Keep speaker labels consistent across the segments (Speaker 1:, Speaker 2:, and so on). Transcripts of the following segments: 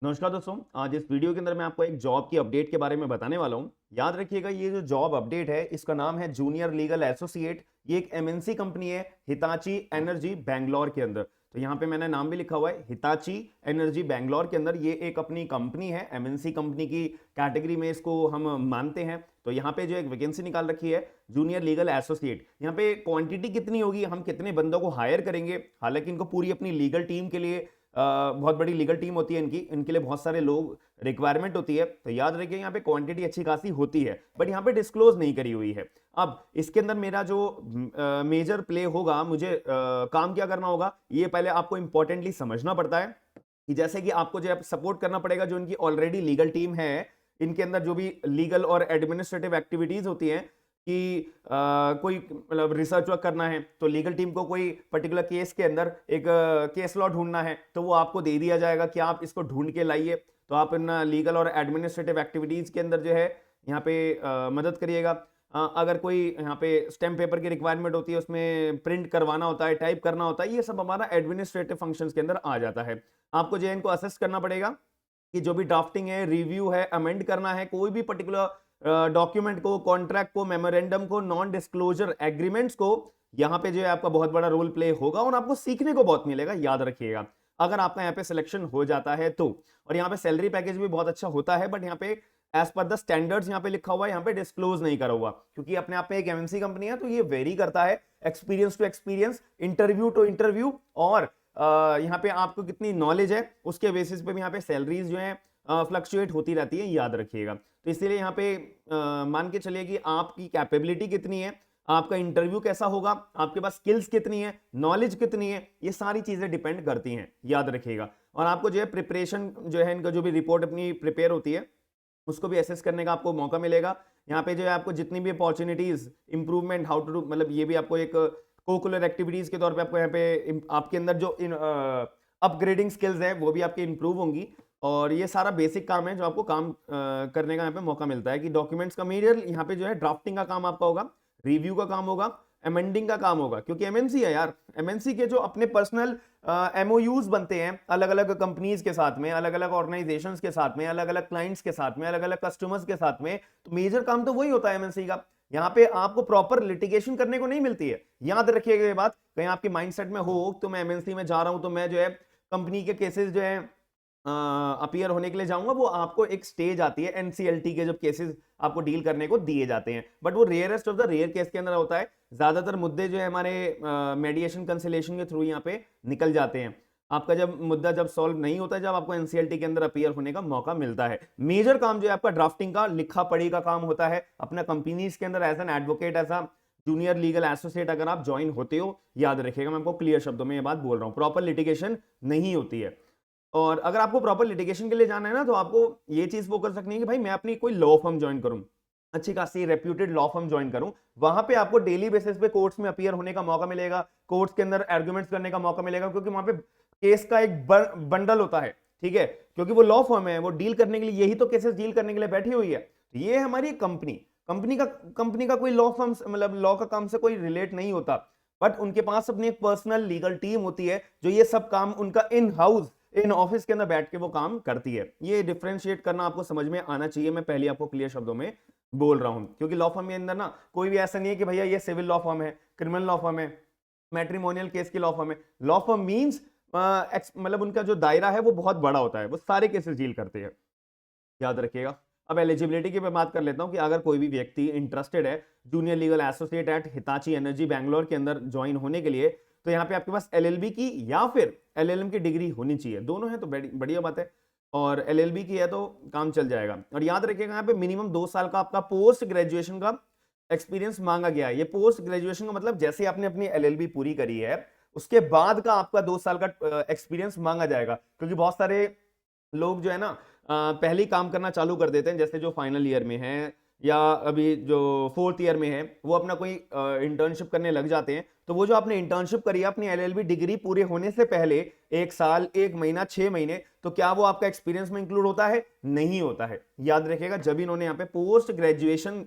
Speaker 1: नमस्कार दोस्तों। आज इस वीडियो के अंदर मैं आपको एक जॉब की अपडेट के बारे में बताने वाला हूं। याद रखिएगा, ये जो जॉब अपडेट है इसका नाम है जूनियर लीगल एसोसिएट। ये एक एमएनसी कंपनी है हिताची एनर्जी बैंगलोर के अंदर। तो यहाँ पे मैंने नाम भी लिखा हुआ है हिताची एनर्जी बैंगलोर के अंदर। ये एक अपनी कंपनी है, एमएनसी कंपनी की कैटेगरी में इसको हम मानते हैं। तो यहाँ पे जो एक वैकेंसी निकाल रखी है जूनियर लीगल एसोसिएट, यहाँ पे क्वांटिटी कितनी होगी, हम कितने बंदों को हायर करेंगे। हालांकि इनको पूरी अपनी लीगल टीम के लिए बहुत बड़ी लीगल टीम होती है इनके लिए बहुत सारे लोग रिक्वायरमेंट होती है। तो याद रखिए यहाँ पे क्वांटिटी अच्छी खासी होती है, बट यहाँ पे डिस्क्लोज नहीं करी हुई है। अब इसके अंदर मेरा जो मेजर प्ले होगा, मुझे काम क्या करना होगा ये पहले आपको इंपॉर्टेंटली समझना पड़ता है। कि जैसे कि आपको जो सपोर्ट करना पड़ेगा जो इनकी ऑलरेडी लीगल टीम है, इनके अंदर जो भी लीगल और एडमिनिस्ट्रेटिव एक्टिविटीज होती हैं कि कोई मतलब रिसर्च वर्क करना है तो लीगल टीम को कोई पर्टिकुलर केस के अंदर एक केस लॉ ढूंढना है तो वो आपको दे दिया जाएगा कि आप इसको ढूंढ के लाइए। तो आप इन लीगल और एडमिनिस्ट्रेटिव एक्टिविटीज के अंदर जो है यहाँ पे मदद करिएगा। अगर कोई यहाँ पे स्टैम्प पेपर की रिक्वायरमेंट होती है, उसमें प्रिंट करवाना होता है, टाइप करना होता है, ये सब हमारा एडमिनिस्ट्रेटिव फंक्शंस के अंदर आ जाता है। आपको जो है इनको असेस करना पड़ेगा कि जो भी ड्राफ्टिंग है, रिव्यू है, अमेंड करना है, कोई भी पर्टिकुलर डॉक्यूमेंट को, कॉन्ट्रैक्ट को, मेमोरेंडम को, नॉन डिस्क्लोजर एग्रीमेंट्स को, यहां पे जो है आपका बहुत बड़ा रोल प्ले होगा और आपको सीखने को बहुत मिलेगा। याद रखिएगा, अगर आपका यहाँ पे सिलेक्शन हो जाता है तो। और यहाँ पे सैलरी पैकेज भी बहुत अच्छा होता है, बट यहाँ पे एज पर द स्टैंडर्ड्स यहाँ पे लिखा हुआ है, यहाँ पे डिस्क्लोज नहीं करा हुआ, क्योंकि अपने आप में एक एमएनसी कंपनी है तो ये वेरी करता है experience to experience, interview to interview. और यहाँ पे आपको कितनी नॉलेज है उसके बेसिस पे भी यहाँ पे सैलरीज जो है फ्लक्चुएट होती रहती है। याद रखिएगा, तो इसीलिए यहाँ पे मान के चलिए कि आपकी कैपेबिलिटी कितनी है, आपका इंटरव्यू कैसा होगा, आपके पास स्किल्स कितनी है, नॉलेज कितनी है, ये सारी चीजें डिपेंड करती हैं। याद रखिएगा, और आपको जो है प्रिपरेशन जो है, इनका जो भी रिपोर्ट अपनी प्रिपेयर होती है उसको भी एसेस करने का आपको मौका मिलेगा। यहाँ पे जो है आपको जितनी भी opportunities, improvement, how to do, मतलब ये भी आपको एक कोकुलर एक्टिविटीज के तौर पे आपको यहाँ पे आपके अंदर जो अपग्रेडिंग स्किल्स है वो भी आपकी इंप्रूव होंगी। और ये सारा बेसिक काम है जो आपको काम करने का यहाँ पे मौका मिलता है कि डॉक्यूमेंट्स का मीडियल यहाँ पे जो है ड्राफ्टिंग का काम आपका होगा, रिव्यू का काम होगा, अमेंडिंग का काम होगा, क्योंकि एमएनसी है यार। एमएनसी के जो अपने पर्सनल एमओयूज बनते हैं अलग अलग कंपनीज के साथ में, अलग अलग ऑर्गेनाइजेशंस के साथ में, अलग अलग क्लाइंट्स के साथ में, अलग अलग कस्टमर्स के साथ में, तो मेजर काम तो वही होता है एमएनसी का। यहाँ पे आपको प्रॉपर लिटिगेशन करने को नहीं मिलती है। याद रखिएगा ये बात, कहीं आपके माइंडसेट में हो तो मैं एमएनसी में जा रहा हूं तो मैं जो है कंपनी के केसेस जो है अपीयर होने के लिए जाऊंगा, वो आपको एक स्टेज आती है एनसीएलटी के जब केसेस आपको डील करने को दिए जाते हैं, बट वो rarest of the rare case के अंदर होता है। ज्यादातर मुद्दे जो है हमारे मेडिएशन कंसिलेशन के थ्रू यहाँ पे निकल जाते हैं। आपका जब मुद्दा जब सॉल्व नहीं होता, जब आपको एनसीएलटी के अंदर अपीयर होने का मौका मिलता है। मेजर काम जो है आपका ड्राफ्टिंग का, लिखा पढ़ी का काम होता है अपना कंपनीज के अंदर as an advocate, as a junior legal associate अगर आप ज्वाइन होते हो। याद रखिएगा, मैं आपको क्लियर शब्दों में ये बात बोल रहा हूँ, प्रॉपर लिटिगेशन नहीं होती है। और अगर आपको प्रॉपर लिटिगेशन के लिए जाना है ना, तो आपको ये चीज फोकस रखनी है कि भाई मैं अपनी कोई लॉ फर्म ज्वाइन करूं, अच्छी खासी रेप्यूटेड लॉ फर्म ज्वाइन करूं। वहां पे आपको डेली बेसिस पे कोर्ट्स में अपीयर होने का मौका मिलेगा, कोर्ट्स के अंदर आर्गुमेंट्स करने का मौका मिलेगा, क्योंकि वहां पे केस का एक बंडल होता है। ठीक है, क्योंकि वो लॉ फर्म है, वो डील करने के लिए, यही तो केसेस डील करने के लिए बैठी हुई है। तो ये हमारी कंपनी कंपनी का कोई लॉ फर्म, मतलब लॉ का काम से कोई रिलेट नहीं होता, बट उनके पास अपनी एक पर्सनल लीगल टीम होती है जो ये सब काम उनका इन हाउस, इन ऑफिस के अंदर बैठ के वो काम करती है। ये डिफरेंशिएट करना आपको समझ में आना चाहिए, मैं पहले आपको क्लियर शब्दों में बोल रहा हूं, क्योंकि लॉ फर्म के अंदर ना कोई भी ऐसा नहीं है कि भैया ये सिविल लॉ फर्म है, क्रिमिनल लॉ फर्म है, मैट्रिमोनियल केस की लॉ फर्म है। लॉ फर्म मींस मतलब उनका जो दायरा है वो बहुत बड़ा होता है, वो सारे केसेस डील करते हैं। याद रखिएगा। अब एलिजिबिलिटी की मैं बात कर लेता हूं कि अगर कोई भी व्यक्ति इंटरेस्टेड है junior legal associate at Hitachi energy Bangalore के अंदर ज्वाइन होने के लिए, तो यहाँ पे आपके पास एलएलबी की या फिर एलएलएम की डिग्री होनी चाहिए। दोनों है तो बढ़िया बात है, और एलएलबी की है तो काम चल जाएगा। और याद रखिएगा, यहाँ पे मिनिमम 2 साल का आपका पोस्ट ग्रेजुएशन का एक्सपीरियंस मांगा गया है। ये पोस्ट ग्रेजुएशन का मतलब जैसे आपने अपनी एलएलबी पूरी करी है उसके बाद का आपका 2 साल का एक्सपीरियंस मांगा जाएगा, क्योंकि बहुत सारे लोग जो है ना पहले ही काम करना चालू कर देते हैं, जैसे जो फाइनल ईयर में है या अभी जो 4th ईयर में है, वो अपना कोई इंटर्नशिप करने लग जाते हैं। तो वो जो आपने इंटर्नशिप करी है अपनी एलएलबी डिग्री पूरे होने से पहले, 1 साल, 1 महीना, 6 महीने, तो क्या वो आपका एक्सपीरियंस में इंक्लूड होता है? नहीं होता है। याद रखिएगा, जब इन्होंने यहाँ पे पोस्ट ग्रेजुएशन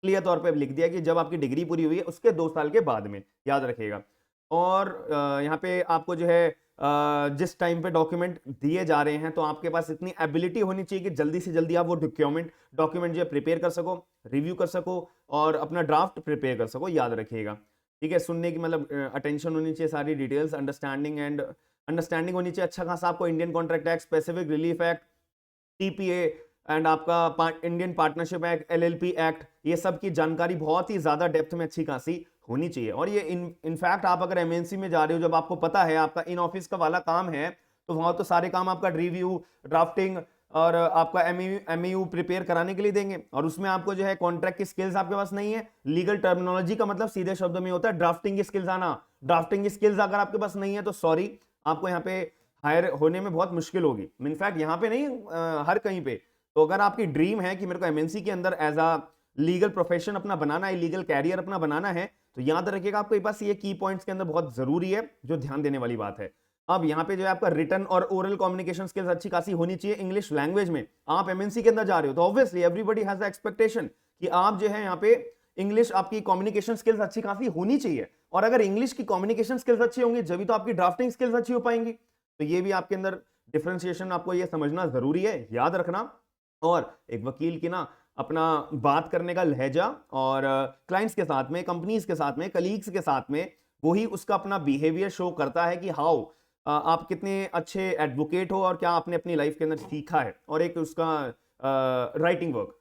Speaker 1: क्लियर तौर पे लिख दिया कि जब आपकी डिग्री पूरी हुई है उसके 2 साल के बाद में। याद रखिएगा। और यहाँ पे आपको जो है जिस टाइम पे डॉक्यूमेंट दिए जा रहे हैं, तो आपके पास इतनी एबिलिटी होनी चाहिए कि जल्दी से जल्दी आप वो डॉक्यूमेंट जो है प्रिपेयर कर सको, रिव्यू कर सको और अपना ड्राफ्ट प्रिपेयर कर सको। याद रखिएगा, ठीक है। सुनने की मतलब अटेंशन होनी चाहिए, सारी डिटेल्स, अंडरस्टैंडिंग होनी चाहिए अच्छा खासा आपको Indian contract act, specific relief act, TPA and आपका Indian partnership act, LLP act, ये सब की जानकारी बहुत ही ज्यादा डेप्थ में अच्छी खासी होनी चाहिए। और ये इनफैक्ट आप अगर एमएनसी में जा रहे हो, जब आपको पता है आपका इन ऑफिस का वाला काम है, तो वहां तो सारे काम आपका रिव्यू, ड्राफ्टिंग और आपका एमयू प्रिपेयर कराने के लिए देंगे। और उसमें आपको जो है कॉन्ट्रैक्ट की स्किल्स आपके पास नहीं है, लीगल टर्मिनोलॉजी का मतलब सीधे शब्दों में होता है ड्राफ्टिंग की स्किल्स आना। ड्राफ्टिंग की स्किल्स अगर आपके पास नहीं है तो सॉरी, आपको यहाँ पे हायर होने में बहुत मुश्किल होगी। इनफैक्ट यहाँ पे नहीं, हर कहीं पे। तो अगर आपकी ड्रीम है कि मेरे को एमएनसी के अंदर एज अ लीगल प्रोफेशन अपना बनाना है, लीगल कैरियर अपना बनाना है, तो याद रखिएगा आपके पास ये की पॉइंट्स के अंदर बहुत जरूरी है, जो ध्यान देने वाली बात है। अब यहाँ पे जो है आपका रिटन और ओरल कम्युनिकेशन स्किल्स अच्छी खासी होनी चाहिए इंग्लिश लैंग्वेज में। आप एमएनसी के अंदर जा रहे हो तो ऑब्वियसली एवरीबॉडी हैज एक्सपेक्टेशन कि आप जो है यहाँ पे इंग्लिश, आपकी कम्युनिकेशन स्किल्स अच्छी खासी होनी चाहिए। और अगर इंग्लिश की कम्युनिकेशन स्किल्स अच्छी होंगी जब तो आपकी ड्राफ्टिंग स्किल्स अच्छी हो पाएंगी। तो ये भी आपके अंदर डिफरेंशिएशन आपको ये समझना जरूरी है, याद रखना। और एक वकील की ना अपना बात करने का लहजा और क्लाइंट्स के साथ में, कंपनीज के साथ में, कलीग्स के साथ में, वही उसका अपना बिहेवियर शो करता है कि हाउ आप कितने अच्छे एडवोकेट हो और क्या आपने अपनी लाइफ के अंदर सीखा है। और एक उसका राइटिंग वर्क,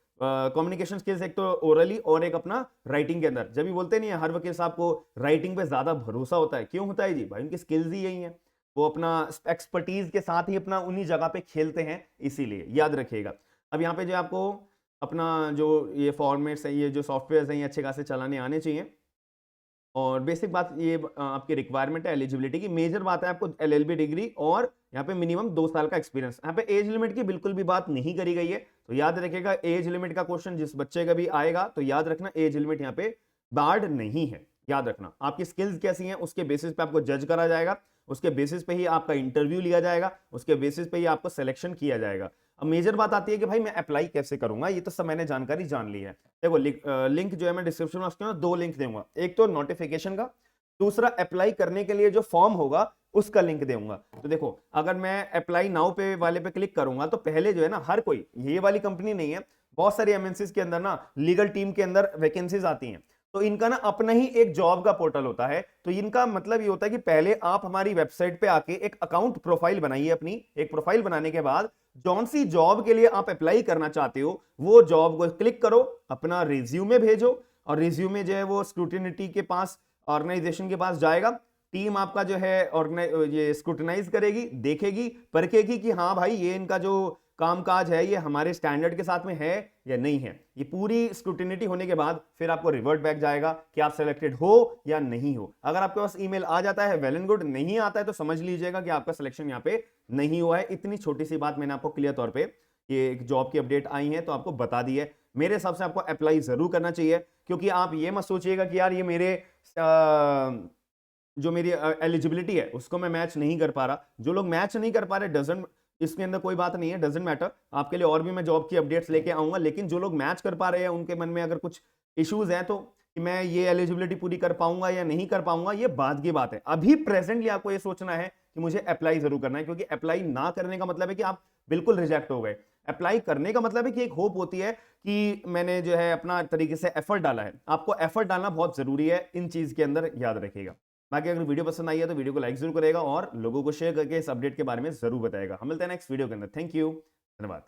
Speaker 1: कम्युनिकेशन स्किल्स, एक तो ओरली और एक अपना राइटिंग के अंदर। जब भी बोलते नहीं है हर वकील साहब को राइटिंग पे ज्यादा भरोसा होता है, क्यों होता है जी? भाई उनकी स्किल्स ही यही है, वो अपना एक्सपर्टीज के साथ ही अपना उन्हीं जगह पे खेलते हैं, इसीलिए याद रखिएगा। अब यहाँ पे जो आपको अपना जो ये फॉर्मेट्स है, ये जो सॉफ्टवेयर हैं, ये अच्छे खासे चलाने आने चाहिए। और बेसिक बात ये आपकी रिक्वायरमेंट है एलिजिबिलिटी की। मेजर बात है आपको एलएलबी डिग्री और यहाँ पे मिनिमम 2 साल का एक्सपीरियंस। यहाँ पे एज लिमिट की बिल्कुल भी बात नहीं करी गई है, तो याद रखिएगा एज लिमिट का क्वेश्चन जिस बच्चे का भी आएगा तो याद रखना एज लिमिट यहाँ पे बार्ड नहीं है। याद रखना आपकी स्किल्स कैसी हैं उसके बेसिस पे आपको जज करा जाएगा, उसके बेसिस पे ही आपका इंटरव्यू लिया जाएगा, उसके बेसिस पे ही आपको सिलेक्शन किया जाएगा। अब मेजर बात आती है कि भाई मैं अप्लाई कैसे करूंगा, ये तो सब मैंने जानकारी जान ली है। देखो लिंक जो है मैं डिस्क्रिप्शन में उसके 2 लिंक दूंगा, एक तो नोटिफिकेशन का, दूसरा अप्लाई करने के लिए जो फॉर्म होगा उसका लिंक दूंगा। तो देखो अगर मैं अप्लाई नाउ पे वाले पे क्लिक करूंगा तो पहले जो है ना, हर कोई, ये वाली कंपनी नहीं है, बहुत सारी एमएनसीज के अंदर ना लीगल टीम के अंदर वैकेंसीज आती हैं, तो इनका ना अपना ही एक जॉब का पोर्टल होता है। तो इनका मतलब ये होता है कि पहले आप हमारी वेबसाइट पे आके एक अकाउंट प्रोफाइल बनाइए अपनी। एक प्रोफाइल बनाने के बाद जौन सी जॉब के लिए आप अप्लाई करना चाहते हो वो जॉब को क्लिक करो, अपना रिज्यूमे भेजो, और रिज्यूमे जो है वो स्क्रूटिनिटी के पास, ऑर्गेनाइजेशन के पास जाएगा। टीम आपका जो है ये स्क्रूटिनाइज करेगी, देखेगी, परखेगी कि हाँ भाई ये इनका जो कामकाज है ये हमारे स्टैंडर्ड के साथ में है या नहीं है। ये पूरी स्क्रूटिनिटी होने के बाद फिर आपको रिवर्ट बैक जाएगा कि आप सिलेक्टेड हो या नहीं हो। अगर आपके पास ईमेल आ जाता है वेल एंड गुड, नहीं आता है तो समझ लीजिएगा कि आपका सिलेक्शन यहाँ पे नहीं हुआ है। इतनी छोटी सी बात मैंने आपको क्लियर तौर पे, ये एक जॉब की अपडेट आई है तो आपको बता दी है। मेरे हिसाब से आपको अप्लाई जरूर करना चाहिए, क्योंकि आप ये मत सोचिएगा कि यार ये मेरे जो मेरी एलिजिबिलिटी है उसको मैं मैच नहीं कर पा रहा। जो लोग मैच नहीं कर पा रहे डजंट, इसके अंदर कोई बात नहीं है, डजंट मैटर। आपके लिए और भी मैं जॉब की अपडेट्स लेके आऊंगा, लेकिन जो लोग मैच कर पा रहे हैं उनके मन में अगर कुछ इश्यूज हैं तो कि मैं ये एलिजिबिलिटी पूरी कर पाऊंगा या नहीं कर पाऊंगा, ये बाद की बात है। अभी प्रेजेंटली आपको ये सोचना है कि मुझे अप्लाई जरूर करना है, क्योंकि अप्लाई ना करने का मतलब है कि आप बिल्कुल रिजेक्ट हो गए। अप्लाई करने का मतलब है कि एक होप होती है कि मैंने जो है अपना तरीके से एफर्ट डाला है। आपको एफर्ट डालना बहुत जरूरी है इन चीज के अंदर, याद रखिएगा। बाकी अगर वीडियो पसंद आई है तो वीडियो को लाइक जरूर करेगा और लोगों को शेयर करके इस अपडेट के बारे में जरूर बताएगा। हम मिलते हैं नेक्स्ट वीडियो के अंदर। थैंक यू, धन्यवाद।